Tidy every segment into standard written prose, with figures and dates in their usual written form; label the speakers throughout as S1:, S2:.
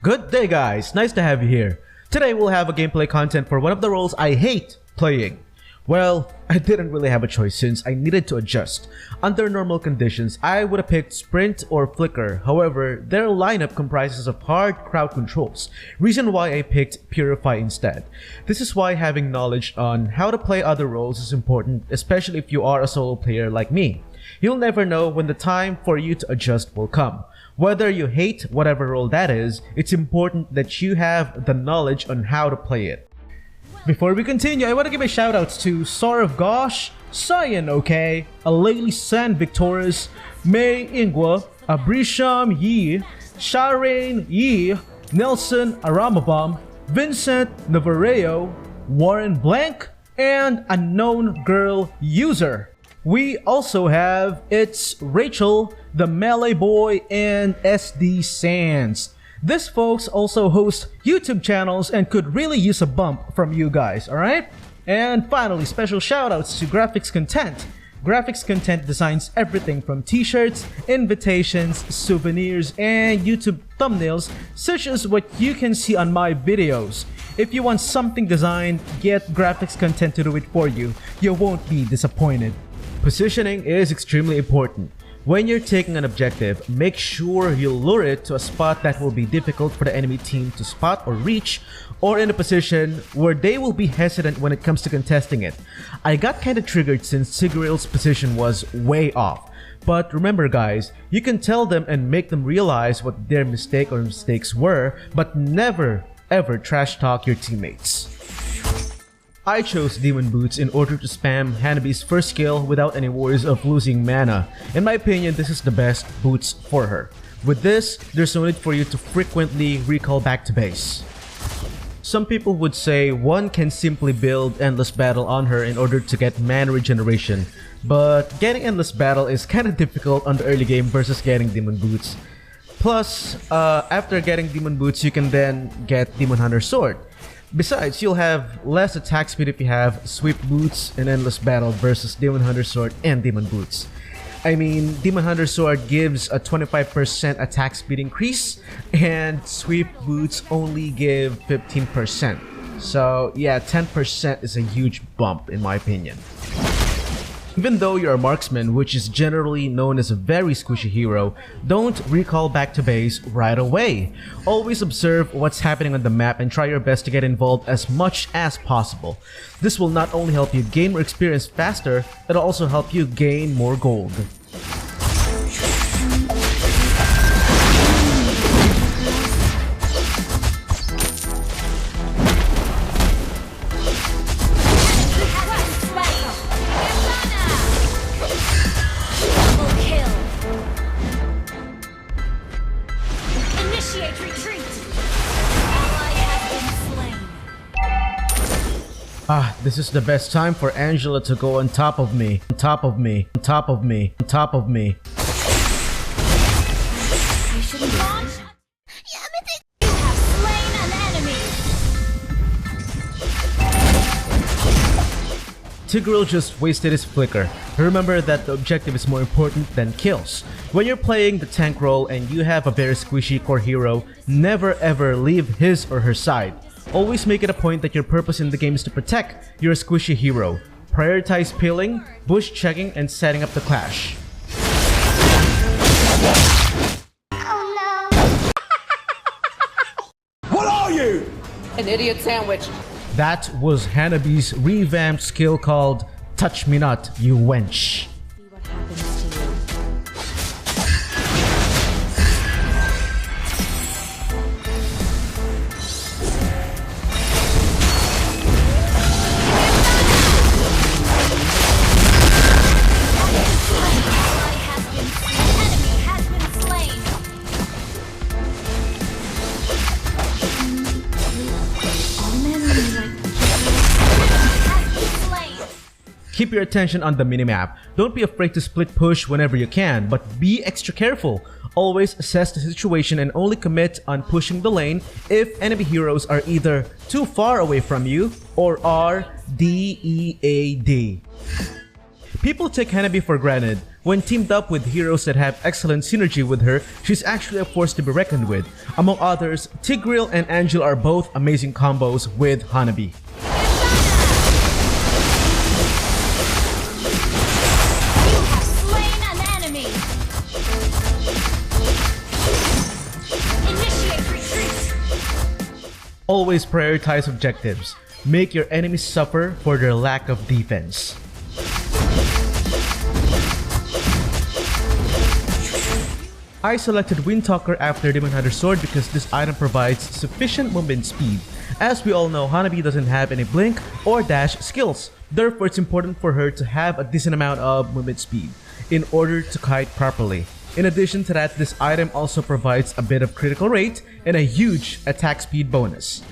S1: Good day guys, nice to have you here. Today we'll have a gameplay content for one of the roles I hate playing. Well, I didn't really have a choice since I needed to adjust. Under normal conditions, I would have picked Sprint or Flicker. However, their lineup comprises of hard crowd controls, reason why I picked Purify instead. This is why having knowledge on how to play other roles is important, especially if you are a solo player like me. You'll never know when the time for you to adjust will come. Whether you hate whatever role that is, it's important that you have the knowledge on how to play it. Before we continue, I want to give a shout out to Sorav Gosh, Cyan OK, Alayli San Victoris, May Ingwa, Abrisham Yi, Sharain Yi, Nelson Aramabam, Vincent Navarreo, Warren Blank, and Unknown Girl User. We also have It's Rachel, the Melee Boy, and SD Sands. These folks also host YouTube channels and could really use a bump from you guys, alright? And finally, special shoutouts to Graphics Content. Graphics Content designs everything from t-shirts, invitations, souvenirs, and YouTube thumbnails, such as what you can see on my videos. If you want something designed, get Graphics Content to do it for you. You won't be disappointed. Positioning is extremely important. When you're taking an objective, make sure you lure it to a spot that will be difficult for the enemy team to spot or reach, or in a position where they will be hesitant when it comes to contesting it. I got kinda triggered since Sigril's position was way off. But remember guys, you can tell them and make them realize what their mistake or mistakes were, but never ever trash talk your teammates. I chose Demon Boots in order to spam Hanabi's first skill without any worries of losing mana. In my opinion, this is the best boots for her. With this, there's no need for you to frequently recall back to base. Some people would say one can simply build Endless Battle on her in order to get mana regeneration, but getting Endless Battle is kinda difficult on the early game versus getting Demon Boots. Plus, after getting Demon Boots, you can then get Demon Hunter Sword. Besides, you'll have less attack speed if you have Sweep Boots and Endless Battle versus Demon Hunter Sword and Demon Boots. I mean, Demon Hunter Sword gives a 25% attack speed increase, and Sweep Boots only give 15%. So yeah, 10% is a huge bump in my opinion. Even though you're a marksman, which is generally known as a very squishy hero, don't recall back to base right away. Always observe what's happening on the map and try your best to get involved as much as possible. This will not only help you gain more experience faster, it'll also help you gain more gold. This is the best time for Angela to go on top of me, on top of me, on top of me, on top of me. Tigreal just wasted his flicker. Remember that the objective is more important than kills. When you're playing the tank role and you have a very squishy core hero, never ever leave his or her side. Always make it a point that your purpose in the game is to protect your squishy hero. Prioritize peeling, bush checking, and setting up the clash.
S2: Oh no!
S3: What are you?
S4: An idiot sandwich.
S1: That was Hanabi's revamped skill called Touch Me Not, You Wench. Keep your attention on the minimap. Don't be afraid to split push whenever you can, but be extra careful. Always assess the situation and only commit on pushing the lane if enemy heroes are either too far away from you or are DEAD. People take Hanabi for granted. When teamed up with heroes that have excellent synergy with her, she's actually a force to be reckoned with. Among others, Tigreal and Angel are both amazing combos with Hanabi. Always prioritize objectives. Make your enemies suffer for their lack of defense. I selected Windtalker after Demon Hunter Sword because this item provides sufficient movement speed. As we all know, Hanabi doesn't have any blink or dash skills. Therefore, it's important for her to have a decent amount of movement speed in order to kite properly. In addition to that, this item also provides a bit of critical rate and a huge attack speed bonus.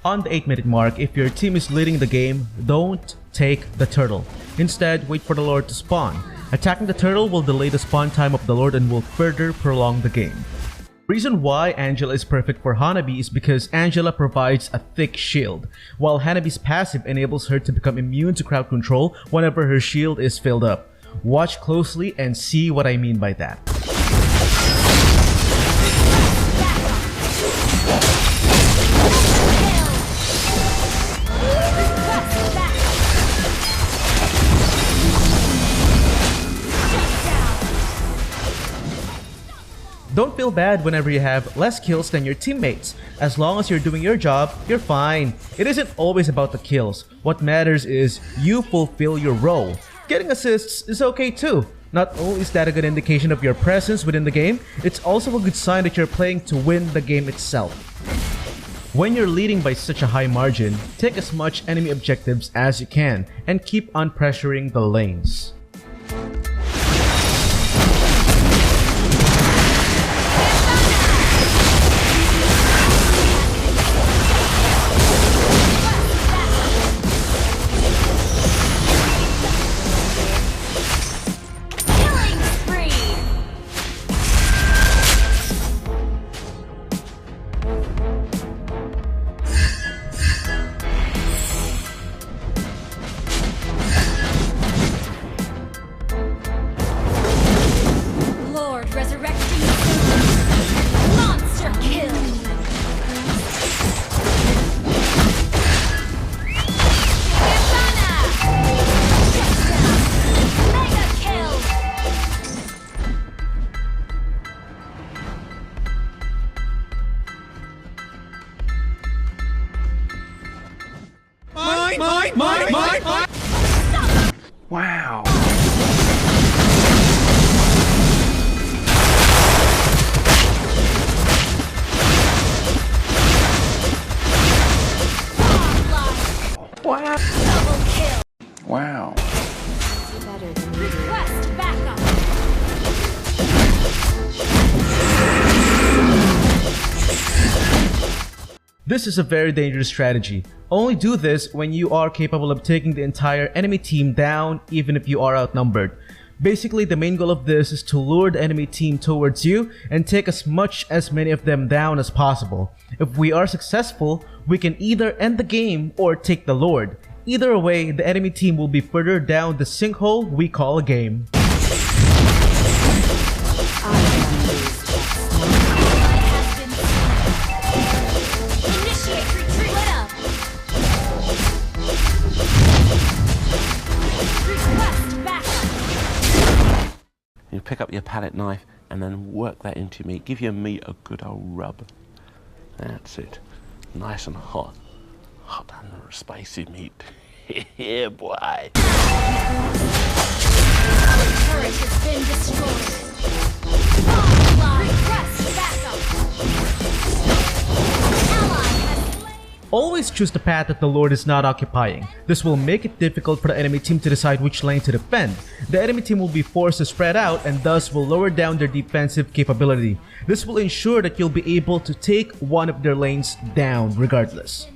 S1: On the 8-minute mark, if your team is leading the game, don't take the turtle. Instead, wait for the Lord to spawn. Attacking the turtle will delay the spawn time of the Lord and will further prolong the game. Reason why Angela is perfect for Hanabi is because Angela provides a thick shield, while Hanabi's passive enables her to become immune to crowd control whenever her shield is filled up. Watch closely and see what I mean by that. Don't feel bad whenever you have less kills than your teammates. As long as you're doing your job, you're fine. It isn't always about the kills. What matters is you fulfill your role. Getting assists is okay too. Not only is that a good indication of your presence within the game, it's also a good sign that you're playing to win the game itself. When you're leading by such a high margin, take as much enemy objectives as you can and keep on pressuring the lanes.
S3: Wow. Wow.
S2: Double kill.
S3: Wow.
S2: Better than you. Request backup.
S1: This is a very dangerous strategy. Only do this when you are capable of taking the entire enemy team down, even if you are outnumbered. Basically, the main goal of this is to lure the enemy team towards you and take as many of them down as possible. If we are successful, we can either end the game or take the Lord. Either way, the enemy team will be further down the sinkhole we call a game.
S3: You pick up your palette knife and then work that into meat. Give your meat a good old rub. That's it. Nice and hot. Hot and spicy meat. Yeah, boy.
S2: Our turret has been destroyed. Request backup. Ally has slain.
S1: Always choose the path that the Lord is not occupying. This will make it difficult for the enemy team to decide which lane to defend. The enemy team will be forced to spread out and thus will lower down their defensive capability. This will ensure that you'll be able to take one of their lanes down regardless.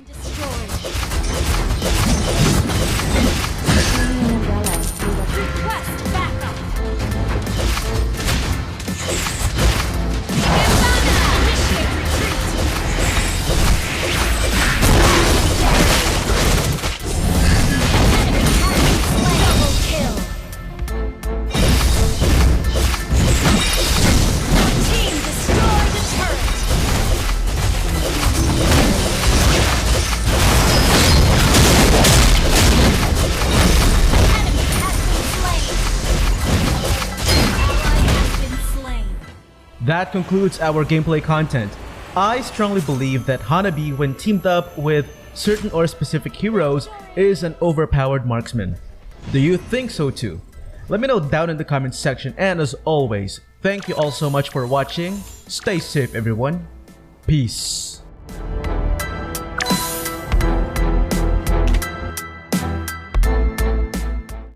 S2: Request backup. Initiate retreat.
S1: That concludes our gameplay content. I strongly believe that Hanabi, when teamed up with certain or specific heroes, is an overpowered marksman. Do you think so too? Let me know down in the comments section, and as always, thank you all so much for watching. Stay safe everyone. Peace.